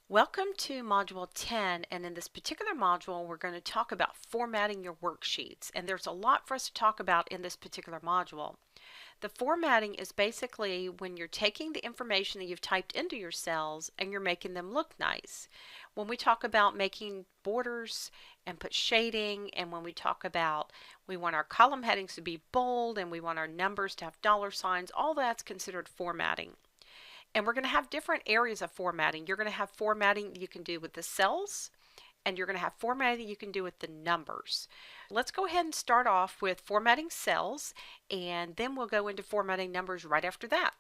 Welcome to Module 10, and in this particular module we're going to talk about formatting your worksheets, and there's a lot for us to talk about in this particular module. The formatting is basically when you're taking the information that you've typed into your cells and you're making them look nice. When we talk about making borders and put shading, and when we talk about we want our column headings to be bold and we want our numbers to have dollar signs, all that's considered formatting. And we're going to have different areas of formatting. You're going to have formatting you can do with the cells, and you're going to have formatting you can do with the numbers. Let's go ahead and start off with formatting cells, and then we'll go into formatting numbers right after that.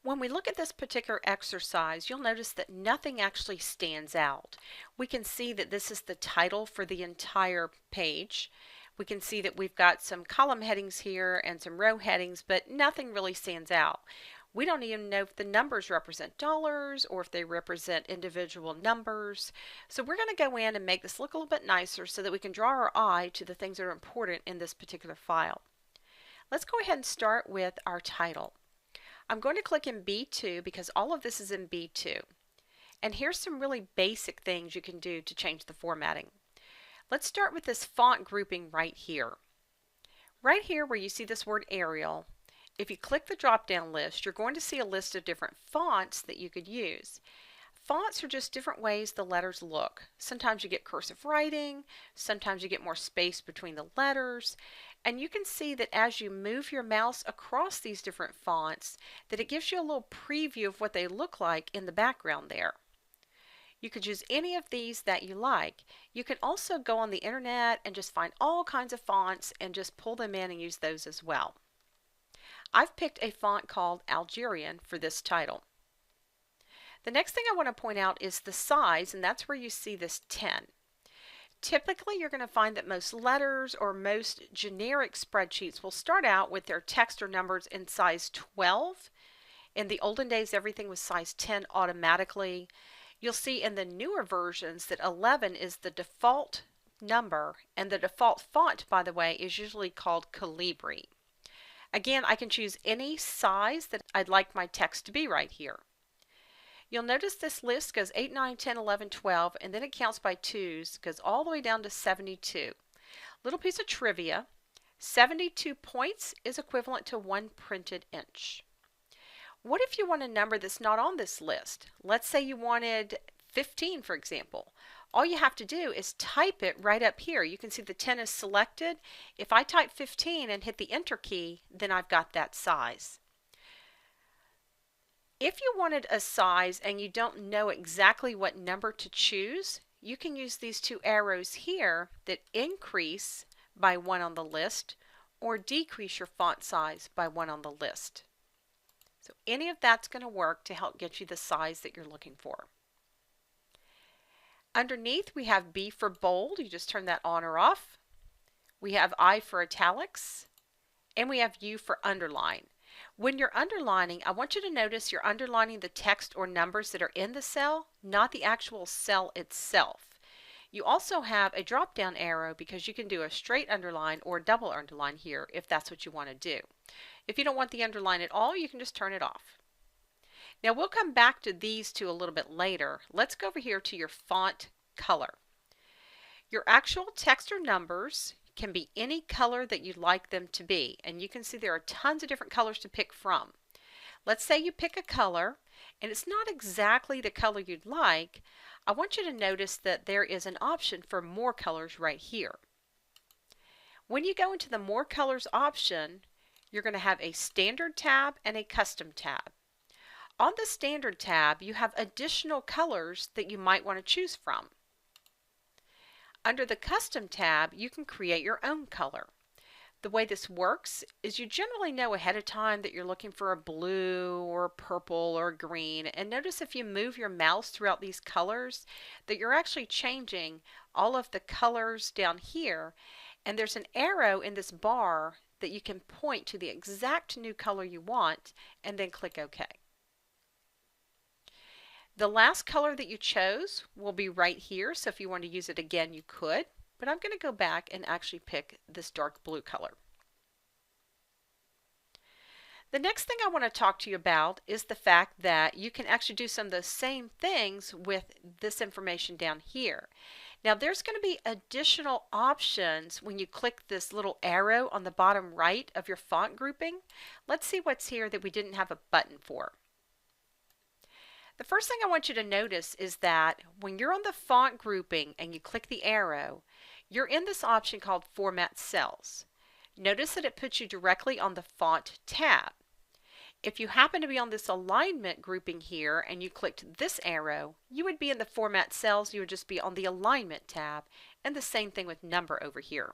When we look at this particular exercise, you'll notice that nothing actually stands out. We can see that this is the title for the entire page. We can see that we've got some column headings here and some row headings, but nothing really stands out. We don't even know if the numbers represent dollars or if they represent individual numbers. So we're going to go in and make this look a little bit nicer so that we can draw our eye to the things that are important in this particular file. Let's go ahead and start with our title. I'm going to click in B2 because all of this is in B2. And here's some really basic things you can do to change the formatting. Let's start with this font grouping right here. Right here where you see this word Arial, if you click the drop-down list, you're going to see a list of different fonts that you could use. Fonts are just different ways the letters look. Sometimes you get cursive writing, sometimes you get more space between the letters, and you can see that as you move your mouse across these different fonts, that it gives you a little preview of what they look like in the background there. You could use any of these that you like. You can also go on the internet and just find all kinds of fonts and just pull them in and use those as well. I've picked a font called Algerian for this title. The next thing I want to point out is the size, and that's where you see this 10. Typically, you're going to find that most letters or most generic spreadsheets will start out with their text or numbers in size 12. In the olden days, everything was size 10 automatically. You'll see in the newer versions that 11 is the default number, and the default font, by the way, is usually called Calibri. Again, I can choose any size that I'd like my text to be right here. You'll notice this list goes 8, 9, 10, 11, 12, and then it counts by twos, goes all the way down to 72. Little piece of trivia, 72 points is equivalent to 1 printed inch. What if you want a number that's not on this list? Let's say you wanted 15, for example. All you have to do is type it right up here. You can see the 10 is selected. If I type 15 and hit the enter key, then I've got that size. If you wanted a size and you don't know exactly what number to choose, you can use these two arrows here that increase by 1 on the list or decrease your font size by 1 on the list. So any of that's going to work to help get you the size that you're looking for. Underneath we have B for bold. You just turn that on or off. We have I for italics, and we have U for underline. When you're underlining, I want you to notice you're underlining the text or numbers that are in the cell, not the actual cell itself. You also have a drop-down arrow because you can do a straight underline or a double underline here if that's what you want to do. If you don't want the underline at all, you can just turn it off. Now we'll come back to these two a little bit later. Let's go over here to your font color. Your actual text or numbers can be any color that you'd like them to be, and you can see there are tons of different colors to pick from. Let's say you pick a color and it's not exactly the color you'd like. I want you to notice that there is an option for more colors right here. When you go into the more colors option, you're going to have a standard tab and a custom tab. On the standard tab, you have additional colors that you might want to choose from. Under the Custom tab, you can create your own color. The way this works is you generally know ahead of time that you're looking for a blue or a purple or a green, and notice if you move your mouse throughout these colors that you're actually changing all of the colors down here, and there's an arrow in this bar that you can point to the exact new color you want and then click OK. The last color that you chose will be right here, so if you want to use it again, you could, but I'm going to go back and actually pick this dark blue color. The next thing I want to talk to you about is the fact that you can actually do some of the same things with this information down here. Now there's going to be additional options when you click this little arrow on the bottom right of your font grouping. Let's see what's here that we didn't have a button for. The first thing I want you to notice is that when you're on the font grouping and you click the arrow, you're in this option called Format Cells. Notice that it puts you directly on the Font tab. If you happen to be on this alignment grouping here and you clicked this arrow, you would be in the Format Cells. You would just be on the Alignment tab, and the same thing with Number over here.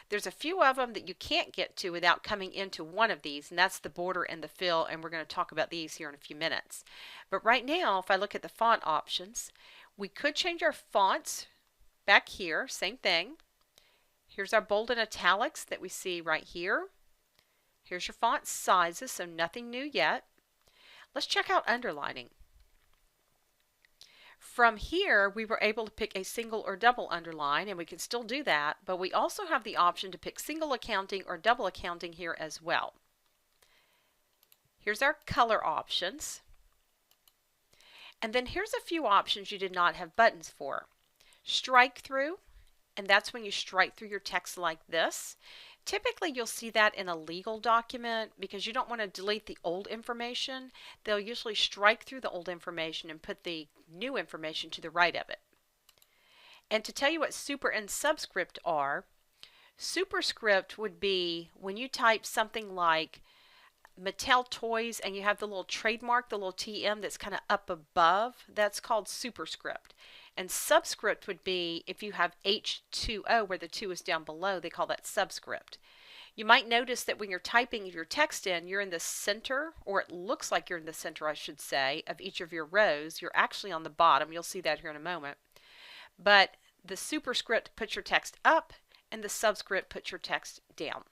There's a few of them that you can't get to without coming into one of these, and that's the border and the fill, and we're going to talk about these here in a few minutes. But right now, if I look at the font options, we could change our fonts back here, same thing. Here's our bold and italics that we see right here. Here's your font sizes, so nothing new yet. Let's check out underlining. From here, we were able to pick a single or double underline, and we can still do that, but we also have the option to pick single accounting or double accounting here as well. Here's our color options. And then here's a few options you did not have buttons for. Strike through, and that's when you strike through your text like this. Typically you'll see that in a legal document because you don't want to delete the old information. They'll usually strike through the old information and put the new information to the right of it. And to tell you what super and subscript are, superscript would be when you type something like Mattel Toys and you have the little trademark, the little TM that's kind of up above, that's called superscript. And subscript would be if you have H2O where the 2 is down below, they call that subscript. You might notice that when you're typing your text in, you're in the center, or it looks like you're in the center, I should say, of each of your rows. You're actually on the bottom. You'll see that here in a moment. But the superscript puts your text up and the subscript puts your text down.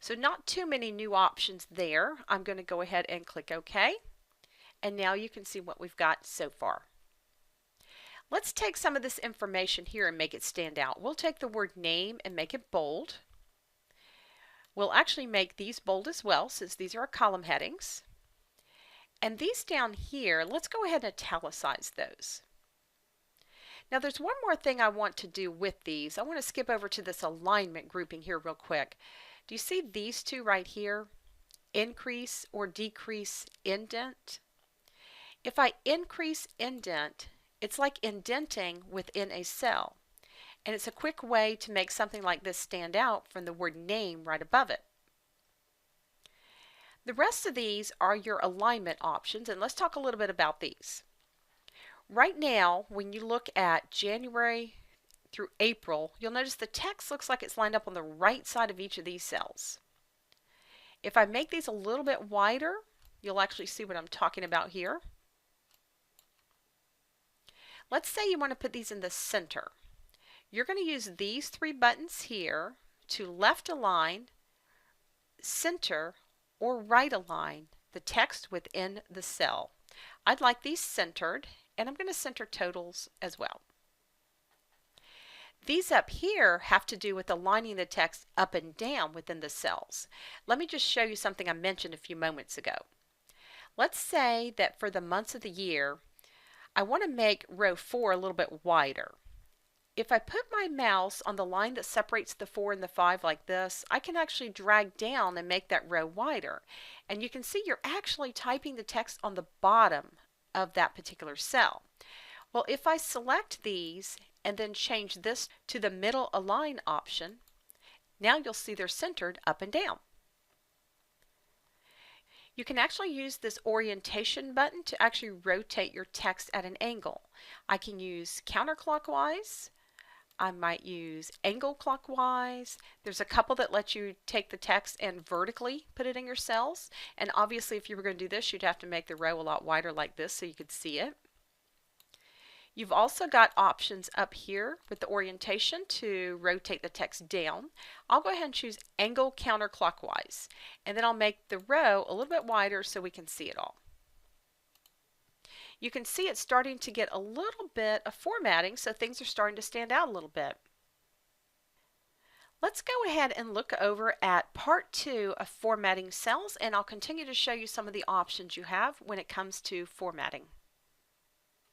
So not too many new options there. I'm going to go ahead and click OK. And now you can see what we've got so far. Let's take some of this information here and make it stand out. We'll take the word name and make it bold. We'll actually make these bold as well since these are our column headings. And these down here, let's go ahead and italicize those. Now there's one more thing I want to do with these. I want to skip over to this alignment grouping here real quick. Do you see these two right here? Increase or decrease indent. If I increase indent, it's like indenting within a cell. And it's a quick way to make something like this stand out from the word name right above it. The rest of these are your alignment options, and let's talk a little bit about these. Right now, when you look at January through April, you'll notice the text looks like it's lined up on the right side of each of these cells. If I make these a little bit wider, you'll actually see what I'm talking about here. Let's say you want to put these in the center. You're going to use these three buttons here to left align, center, or right align the text within the cell. I'd like these centered, and I'm going to center totals as well. These up here have to do with aligning the text up and down within the cells. Let me just show you something I mentioned a few moments ago. Let's say that for the months of the year, I want to make row 4 a little bit wider. If I put my mouse on the line that separates the 4 and the 5 like this, I can actually drag down and make that row wider. And you can see you're actually typing the text on the bottom of that particular cell. Well, if I select these and then change this to the middle align option, now you'll see they're centered up and down. You can actually use this orientation button to actually rotate your text at an angle. I can use counterclockwise. I might use angle clockwise. There's a couple that let you take the text and vertically put it in your cells. And obviously if you were going to do this, you'd have to make the row a lot wider like this so you could see it. You've also got options up here with the orientation to rotate the text down. I'll go ahead and choose angle counterclockwise, and then I'll make the row a little bit wider so we can see it all. You can see it's starting to get a little bit of formatting, so things are starting to stand out a little bit. Let's go ahead and look over at part 2 of formatting cells, and I'll continue to show you some of the options you have when it comes to formatting.